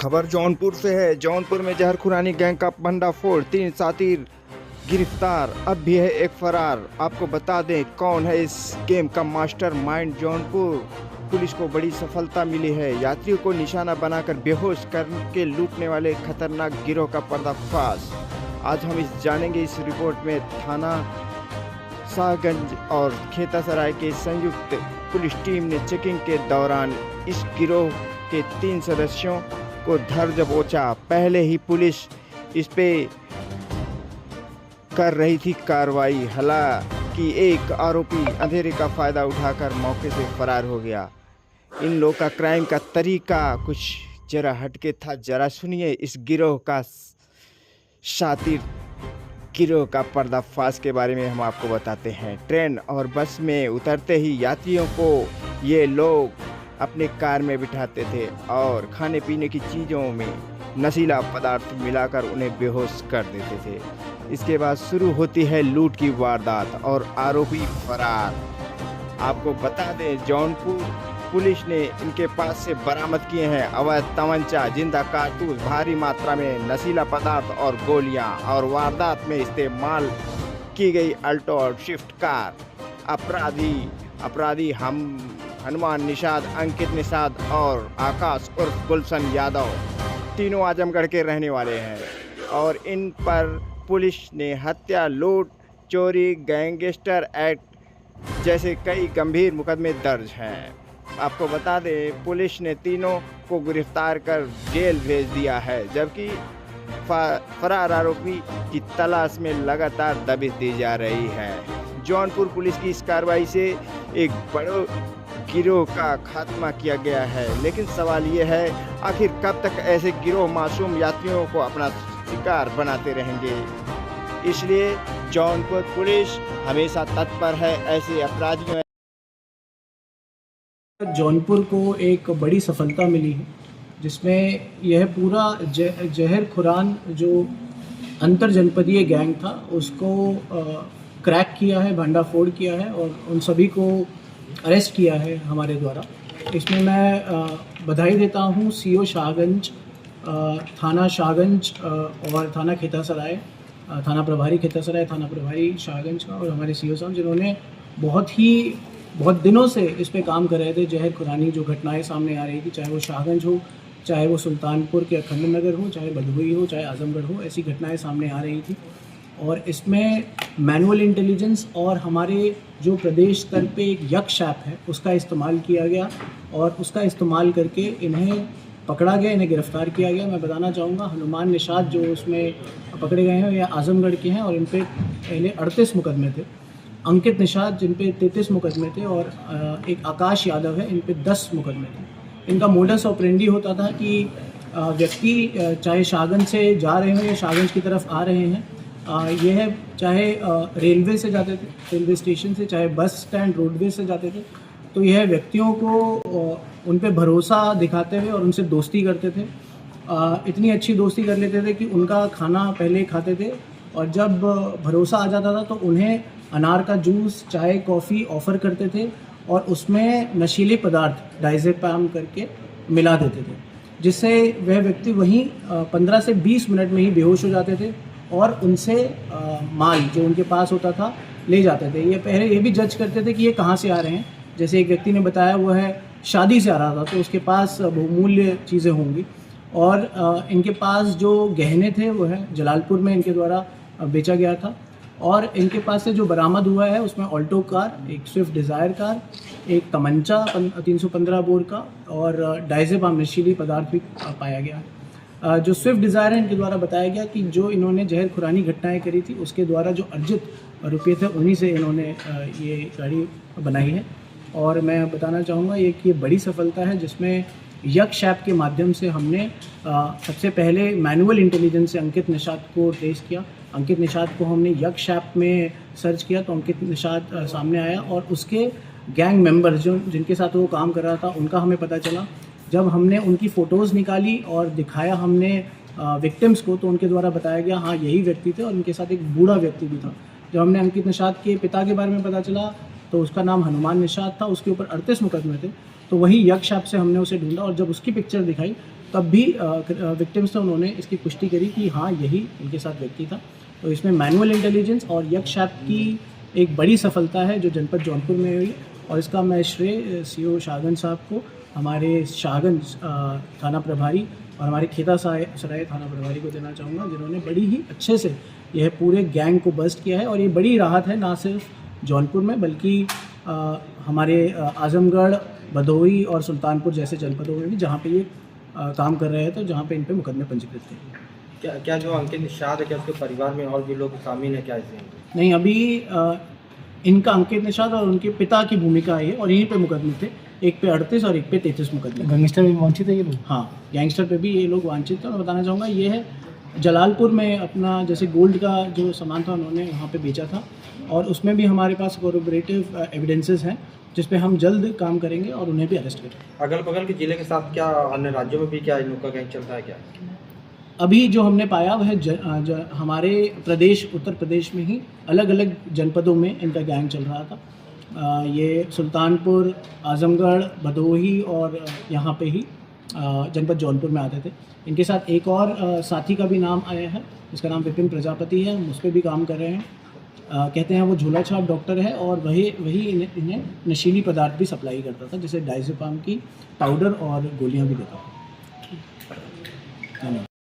खबर जौनपुर से है। जौनपुर में जहर खुरानी गैंग का भंडाफोड़, 3 साथी गिरफ्तार, अब भी है एक फरार। आपको बता दें कौन है इस गेम का मास्टरमाइंड। जौनपुर पुलिस को बड़ी सफलता मिली है। यात्रियों को निशाना बनाकर बेहोश करके लूटने वाले खतरनाक गिरोह का पर्दाफाश। आज हम जानेंगे इस रिपोर्ट में। थाना शाहगंज और खेतासराय के संयुक्त पुलिस टीम ने चेकिंग के दौरान इस गिरोह के 3 सदस्यों को धर दबोचा। पहले ही पुलिस इस पे कर रही थी कार्रवाई, हालांकि एक आरोपी अंधेरे का फायदा उठाकर मौके से फरार हो गया। इन लोगों का क्राइम का तरीका कुछ जरा हटके था। जरा सुनिए इस गिरोह का शातिर गिरोह का पर्दाफाश के बारे में हम आपको बताते हैं। ट्रेन और बस में उतरते ही यात्रियों को ये लोग अपने कार में बिठाते थे और खाने पीने की चीज़ों में नशीला पदार्थ मिलाकर उन्हें बेहोश कर देते थे। इसके बाद शुरू होती है लूट की वारदात और आरोपी फरार। आपको बता दें जौनपुर पुलिस ने इनके पास से बरामद किए हैं अवैध तमंचा, जिंदा कारतूस, भारी मात्रा में नशीला पदार्थ और गोलियां, और वारदात में इस्तेमाल की गई अल्टो और स्विफ्ट कार। अपराधी हनुमान निषाद, अंकित निषाद और आकाश उर्फ गुलशन यादव, तीनों आजमगढ़ के रहने वाले हैं और इन पर पुलिस ने हत्या, लूट, चोरी, गैंगस्टर एक्ट जैसे कई गंभीर मुकदमे दर्ज हैं। आपको बता दें पुलिस ने तीनों को गिरफ्तार कर जेल भेज दिया है, जबकि फरार आरोपी की तलाश में लगातार दबिश दी जा रही है। जौनपुर पुलिस की इस कार्रवाई से एक बड़े गिरोह का खात्मा किया गया है, लेकिन सवाल ये है आखिर कब तक ऐसे गिरोह मासूम यात्रियों को अपना शिकार बनाते रहेंगे। इसलिए जौनपुर पुलिस हमेशा तत्पर है ऐसे अपराधियों। जौनपुर को एक बड़ी सफलता मिली है, जिसमें यह पूरा जहर खुरान जो अंतर जनपदीय गैंग था उसको क्रैक किया है, भंडाफोड़ किया है और उन सभी को अरेस्ट किया है हमारे द्वारा। इसमें मैं बधाई देता हूँ सीओ शाहगंज, थाना शाहगंज और थाना खेतासराय, थाना प्रभारी खेतासराय, थाना प्रभारी शाहगंज का, और हमारे सीओ साहब जिन्होंने बहुत दिनों से इस पे काम कर रहे थे। जहर खुरानी जो घटनाएं सामने आ रही थी, चाहे वो शाहगंज हो, चाहे वो सुल्तानपुर के अखंड नगर हो, चाहे भदोही हो, चाहे आजमगढ़ हो, ऐसी घटनाएं सामने आ रही थी। और इसमें मैनुअल इंटेलिजेंस और हमारे जो प्रदेश स्तर पे एक यक्ष ऐप है उसका इस्तेमाल किया गया और उसका इस्तेमाल करके इन्हें पकड़ा गया, इन्हें गिरफ्तार किया गया। मैं बताना चाहूँगा हनुमान निषाद जो उसमें पकड़े गए हैं ये आजमगढ़ के हैं और इन पर पहले 38 मुकदमे थे। अंकित निषाद जिन पे 33 मुकदमे थे और एक आकाश यादव है, इन पे 10 मुकदमे थे। इनका मोडस ऑपरेंडी होता था कि व्यक्ति चाहे शाहगंज से जा रहे हों या शाहगंज की तरफ आ रहे हैं, यह चाहे रेलवे से जाते थे, रेलवे स्टेशन से, चाहे बस स्टैंड रोडवे से जाते थे, तो यह व्यक्तियों को उन पे भरोसा दिखाते हुए और उनसे दोस्ती करते थे। इतनी अच्छी दोस्ती कर लेते थे कि उनका खाना पहले खाते थे और जब भरोसा आ जाता था तो उन्हें अनार का जूस, चाय, कॉफ़ी ऑफ़र करते थे और उसमें नशीले पदार्थ डायज़ेपाम करके मिला देते थे, जिससे वह व्यक्ति वहीं 15 से 20 मिनट में ही बेहोश हो जाते थे और उनसे माल जो उनके पास होता था ले जाते थे। ये पहले ये भी जज करते थे कि ये कहाँ से आ रहे हैं। जैसे एक व्यक्ति ने बताया वो है शादी से आ रहा था, तो उसके पास बहुमूल्य चीज़ें होंगी और इनके पास जो गहने थे वो है जलालपुर में इनके द्वारा बेचा गया था। और इनके पास से जो बरामद हुआ है उसमें ऑल्टो कार, एक स्विफ्ट डिज़ायर कार, एक तमंचा 315 बोर का और डायज़ेपाम नशीली पदार्थ भी पाया गया है। जो स्विफ्ट डिज़ायर है इनके द्वारा बताया गया कि जो इन्होंने जहर खुरानी घटनाएं करी थी उसके द्वारा जो अर्जित रुपये थे उन्हीं से इन्होंने ये गाड़ी बनाई है। और मैं बताना चाहूँगा ये बड़ी सफलता है, जिसमें यक्ष ऐप के माध्यम से हमने सबसे पहले मैनुअल इंटेलिजेंस से अंकित निषाद को ट्रेस किया। अंकित निषाद को हमने यक्ष ऐप में सर्च किया तो अंकित निषाद सामने आया और उसके गैंग मेंबर्स जिनके साथ वो काम कर रहा था उनका हमें पता चला। जब हमने उनकी फ़ोटोज़ निकाली और दिखाया हमने विक्टिम्स को, तो उनके द्वारा बताया गया हाँ यही व्यक्ति थे और उनके साथ एक बूढ़ा व्यक्ति भी था। जब हमने अंकित निषाद के पिता के बारे में पता चला तो उसका नाम हनुमान निषाद था, उसके ऊपर 38 मुकदमे थे। तो तो वही यक्ष ऐप से हमने उसे ढूंढा और जब उसकी पिक्चर दिखाई तब भी विक्टिम्स ने उन्होंने इसकी पुष्टि करी कि हाँ यही इनके साथ व्यक्ति था। तो इसमें मैनुअल इंटेलिजेंस और यक्ष ऐप की एक बड़ी सफलता है जो जनपद जौनपुर में हुई और इसका मैं श्रेय सीओ शाहगंज साहब को, हमारे शाहगंज थाना प्रभारी और हमारे खेता सराय थाना प्रभारी को देना चाहूँगा, जिन्होंने बड़ी ही अच्छे से यह पूरे गैंग को बस्ट किया है। और ये बड़ी राहत है ना सिर्फ जौनपुर में बल्कि हमारे आजमगढ़, भदोही और सुल्तानपुर जैसे जनपदों में भी जहाँ पे ये काम कर रहे हैं, तो जहाँ पे इन पे मुकदमे पंजीकृत थे। क्या जो अंकित निषाद है, क्या उसके परिवार में और भी लोग शामिल हैं क्या इसमें? नहीं, अभी इनका अंकित निषाद और उनके पिता की भूमिका है और यहीं पे मुकदमे थे, एक पे 38 और एक पे 33 मुकदमे। गैंगस्टर भी वांछित है ये लोग? हाँ, गैंगस्टर पे भी ये लोग वांछित थे। मैं बताना चाहूँगा ये है जलालपुर में अपना जैसे गोल्ड का जो सामान था उन्होंने वहाँ पे बेचा था और उसमें भी हमारे पास कोरोबरेटिव एविडेंसेस हैं जिस पे हम जल्द काम करेंगे और उन्हें भी अरेस्ट करेंगे। अगल बगल के जिले के साथ क्या अन्य राज्यों में भी क्या इन लोग का गैंग चलता है क्या? अभी जो हमने पाया वह हमारे प्रदेश उत्तर प्रदेश में ही अलग अलग जनपदों में इनका गैंग चल रहा था। ये सुल्तानपुर, आजमगढ़, भदोही और यहाँ पे ही जनपद जौनपुर में आते थे। इनके साथ एक और साथी का भी नाम आया है जिसका नाम विपिन प्रजापति है, हम उस पर भी काम कर रहे हैं। कहते हैं वो झोला छाप डॉक्टर है और वही इन्हें नशीली पदार्थ भी सप्लाई करता था, जैसे डायज़ेपाम की पाउडर और गोलियां भी देता था।